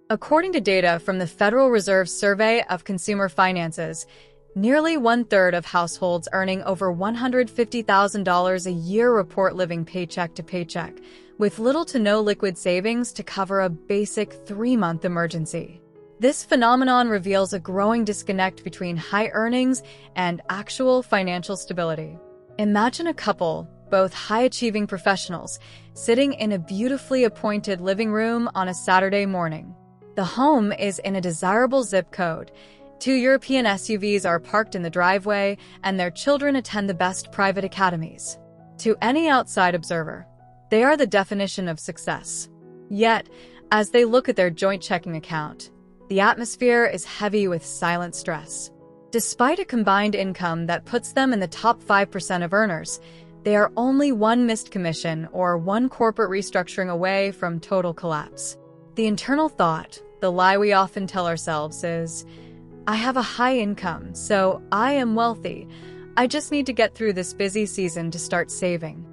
According to data from the Federal Reserve's Survey of Consumer Finances, nearly one-third of households earning over $150,000 a year report living paycheck to paycheck, with little to no liquid savings to cover a basic 3-month emergency. This phenomenon reveals a growing disconnect between high earnings and actual financial stability. Imagine a couple, both high-achieving professionals, sitting in a beautifully appointed living room on a Saturday morning. The home is in a desirable zip code. 2 European SUVs are parked in the driveway, and their children attend the best private academies. To any outside observer, they are the definition of success. Yet, as they look at their joint checking account, the atmosphere is heavy with silent stress. Despite a combined income that puts them in the top 5% of earners, they are only one missed commission or one corporate restructuring away from total collapse. The internal thought, the lie we often tell ourselves, is, I have a high income, so I am wealthy. I just need to get through this busy season to start saving.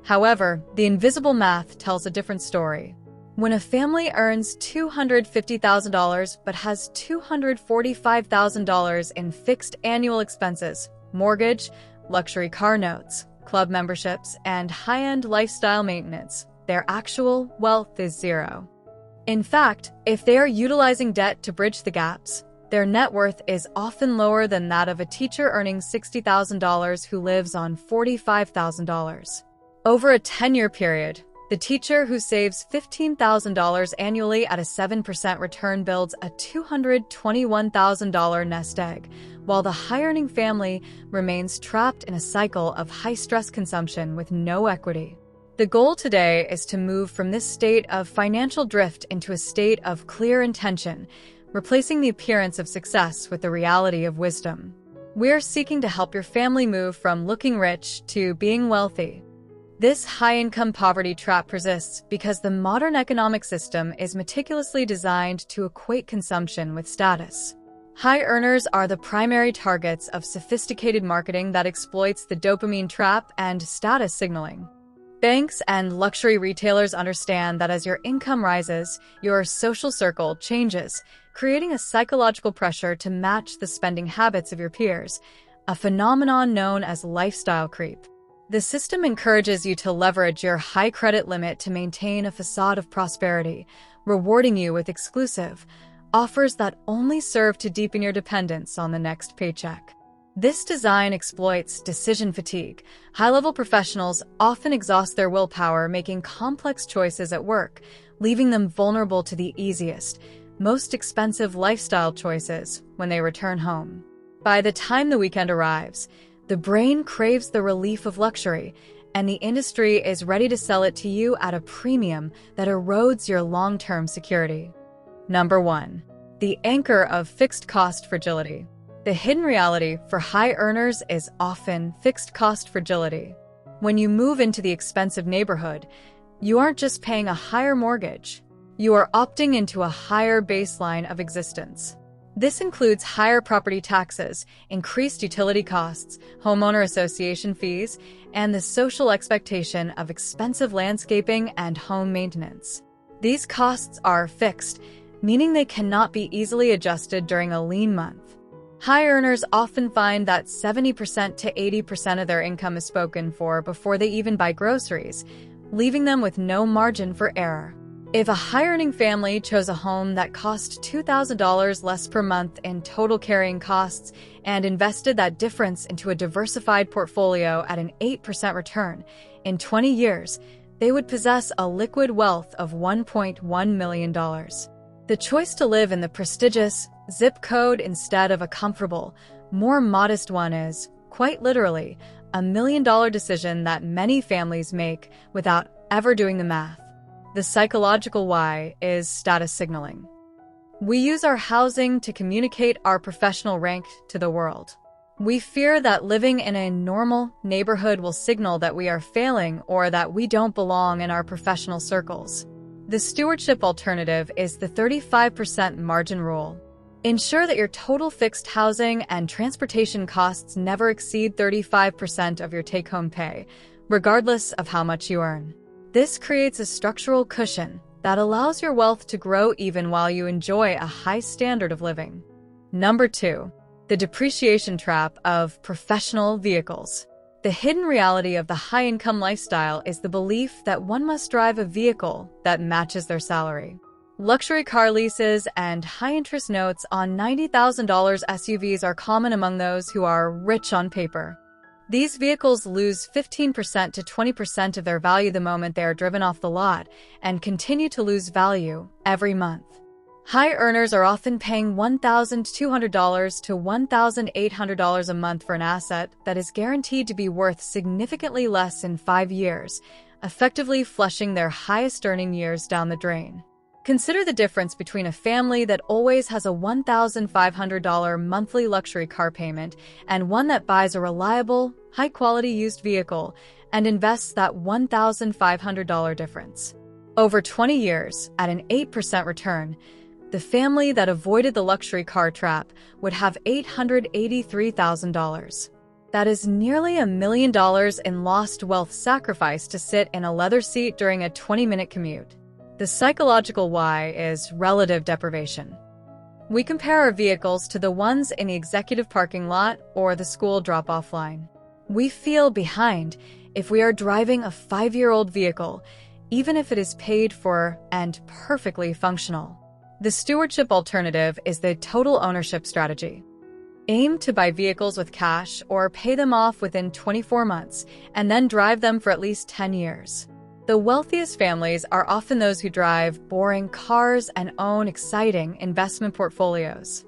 However, the invisible math tells a different story. When a family earns $250,000 but has $245,000 in fixed annual expenses, mortgage, luxury car notes, club memberships, and high-end lifestyle maintenance, their actual wealth is zero. In fact, if they are utilizing debt to bridge the gaps, their net worth is often lower than that of a teacher earning $60,000 who lives on $45,000. Over a 10-year period, the teacher who saves $15,000 annually at a 7% return builds a $221,000 nest egg, while the high-earning family remains trapped in a cycle of high-stress consumption with no equity. The goal today is to move from this state of financial drift into a state of clear intention, replacing the appearance of success with the reality of wisdom. We're seeking to help your family move from looking rich to being wealthy. This high-income poverty trap persists because the modern economic system is meticulously designed to equate consumption with status. High earners are the primary targets of sophisticated marketing that exploits the dopamine trap and status signaling. Banks and luxury retailers understand that as your income rises, your social circle changes, creating a psychological pressure to match the spending habits of your peers, a phenomenon known as lifestyle creep. The system encourages you to leverage your high credit limit to maintain a facade of prosperity, rewarding you with exclusive offers that only serve to deepen your dependence on the next paycheck. This design exploits decision fatigue. High-level professionals often exhaust their willpower making complex choices at work, leaving them vulnerable to the easiest, most expensive lifestyle choices when they return home. By the time the weekend arrives, the brain craves the relief of luxury, and the industry is ready to sell it to you at a premium that erodes your long-term security. Number 1. The anchor of fixed cost fragility. The hidden reality for high earners is often fixed cost fragility. When you move into the expensive neighborhood, you aren't just paying a higher mortgage, you are opting into a higher baseline of existence. This includes higher property taxes, increased utility costs, homeowner association fees, and the social expectation of expensive landscaping and home maintenance. These costs are fixed, meaning they cannot be easily adjusted during a lean month. High earners often find that 70% to 80% of their income is spoken for before they even buy groceries, leaving them with no margin for error. If a high-earning family chose a home that cost $2,000 less per month in total carrying costs and invested that difference into a diversified portfolio at an 8% return, in 20 years, they would possess a liquid wealth of $1.1 million. The choice to live in the prestigious zip code instead of a comfortable, more modest one is, quite literally, a million-dollar decision that many families make without ever doing the math. The psychological why is status signaling. We use our housing to communicate our professional rank to the world. We fear that living in a normal neighborhood will signal that we are failing or that we don't belong in our professional circles. The stewardship alternative is the 35% margin rule. Ensure that your total fixed housing and transportation costs never exceed 35% of your take-home pay, regardless of how much you earn. This creates a structural cushion, that allows your wealth to grow even while you enjoy a high standard of living. Number 2. The depreciation trap of professional vehicles. The hidden reality of the high-income lifestyle is the belief that one must drive a vehicle that matches their salary. Luxury car leases and high-interest notes on $90,000 SUVs are common among those who are rich on paper. These vehicles lose 15% to 20% of their value the moment they are driven off the lot and continue to lose value every month. High earners are often paying $1,200 to $1,800 a month for an asset that is guaranteed to be worth significantly less in 5 years, effectively flushing their highest earning years down the drain. Consider the difference between a family that always has a $1,500 monthly luxury car payment and one that buys a reliable, high-quality used vehicle and invests that $1,500 difference. Over 20 years, at an 8% return, the family that avoided the luxury car trap would have $883,000. That is nearly $1 million in lost wealth sacrificed to sit in a leather seat during a 20-minute commute. The psychological why is relative deprivation. We compare our vehicles to the ones in the executive parking lot or the school drop-off line. We feel behind if we are driving a 5-year-old vehicle, even if it is paid for and perfectly functional. The stewardship alternative is the total ownership strategy. Aim to buy vehicles with cash or pay them off within 24 months and then drive them for at least 10 years. The wealthiest families are often those who drive boring cars and own exciting investment portfolios.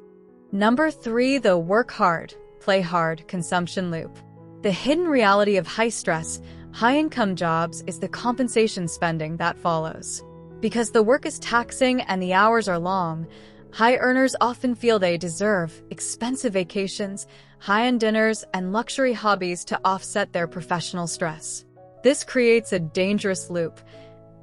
Number 3. The work hard, play hard consumption loop. The hidden reality of high-stress, high-income jobs is the compensation spending that follows. Because the work is taxing and the hours are long, high earners often feel they deserve expensive vacations, high-end dinners, and luxury hobbies to offset their professional stress. This creates a dangerous loop.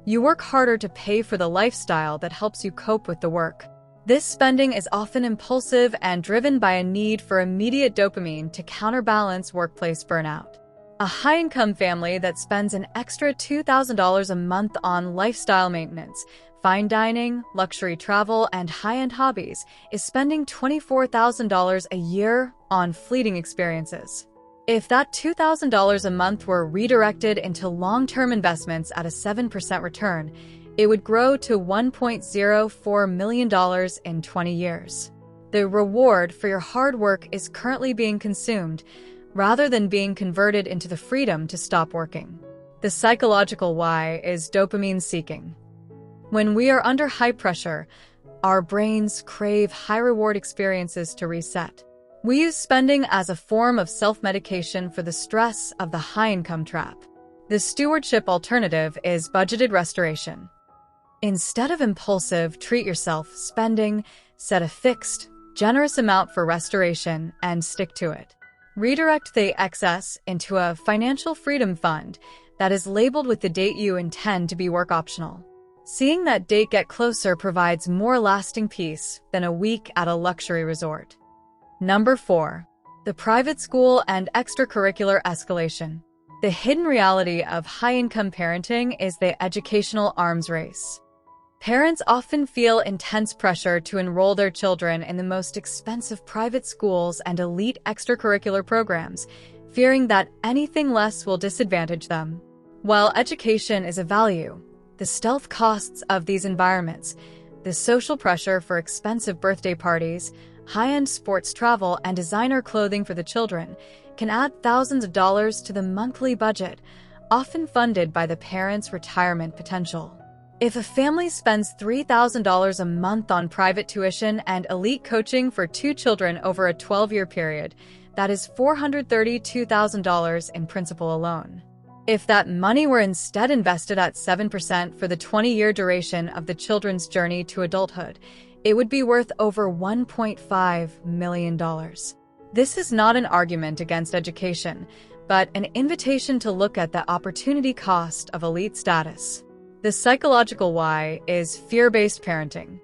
You work harder to pay for the lifestyle that helps you cope with the work. This spending is often impulsive and driven by a need for immediate dopamine to counterbalance workplace burnout. A high-income family that spends an extra $2,000 a month on lifestyle maintenance, fine dining, luxury travel, and high-end hobbies is spending $24,000 a year on fleeting experiences. If that $2,000 a month were redirected into long-term investments at a 7% return, it would grow to $1.04 million in 20 years. The reward for your hard work is currently being consumed, rather than being converted into the freedom to stop working. The psychological why is dopamine seeking. When we are under high pressure, our brains crave high-reward experiences to reset. We use spending as a form of self-medication for the stress of the high-income trap. The stewardship alternative is budgeted restoration. Instead of impulsive, treat-yourself spending, set a fixed, generous amount for restoration and stick to it. Redirect the excess into a financial freedom fund that is labeled with the date you intend to be work optional. Seeing that date get closer provides more lasting peace than a week at a luxury resort. Number 4. The private school and extracurricular escalation. The hidden reality of high-income parenting is the educational arms race. Parents often feel intense pressure to enroll their children in the most expensive private schools and elite extracurricular programs, fearing that anything less will disadvantage them. While education is a value, the stealth costs of these environments, the social pressure for expensive birthday parties, high-end sports travel, and designer clothing for the children can add thousands of dollars to the monthly budget, often funded by the parents' retirement potential. If a family spends $3,000 a month on private tuition and elite coaching for 2 children over a 12-year period, that is $432,000 in principal alone. If that money were instead invested at 7% for the 20-year duration of the children's journey to adulthood, it would be worth over $1.5 million. This is not an argument against education, but an invitation to look at the opportunity cost of elite status. The psychological why is fear-based parenting.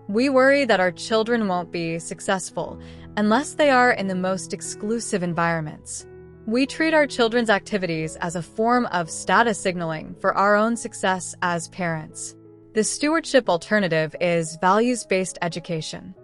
We worry that our children won't be successful unless they are in the most exclusive environments. We treat our children's activities as a form of status signaling for our own success as parents. The stewardship alternative is values-based education.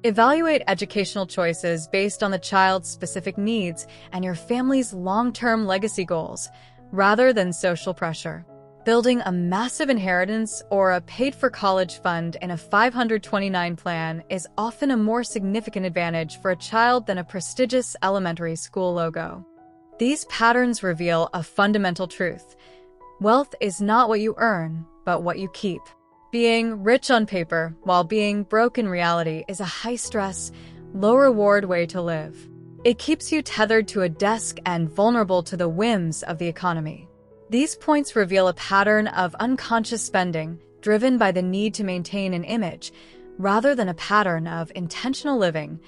Evaluate educational choices based on the child's specific needs and your family's long-term legacy goals, rather than social pressure. Building a massive inheritance or a paid-for-college fund in a 529 plan is often a more significant advantage for a child than a prestigious elementary school logo. These patterns reveal a fundamental truth. Wealth is not what you earn, but what you keep. Being rich on paper while being broke in reality is a high-stress, low-reward way to live. It keeps you tethered to a desk and vulnerable to the whims of the economy. These points reveal a pattern of unconscious spending driven by the need to maintain an image, rather than a pattern of intentional living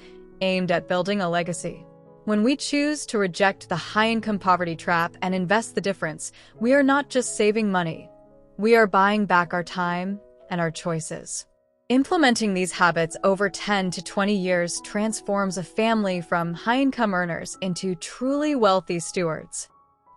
aimed at building a legacy. When we choose to reject the high-income poverty trap and invest the difference, we are not just saving money. We are buying back our time and our choices. Implementing these habits over 10 to 20 years transforms a family from high-income earners into truly wealthy stewards.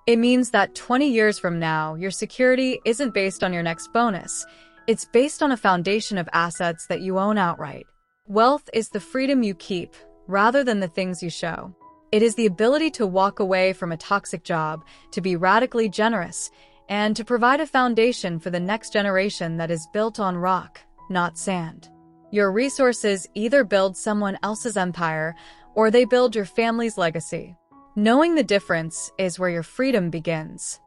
It means that 20 years from now, your security isn't based on your next bonus. It's based on a foundation of assets that you own outright. Wealth is the freedom you keep, rather than the things you show. It is the ability to walk away from a toxic job, to be radically generous, and to provide a foundation for the next generation that is built on rock, not sand. Your resources either build someone else's empire, or they build your family's legacy. Knowing the difference is where your freedom begins.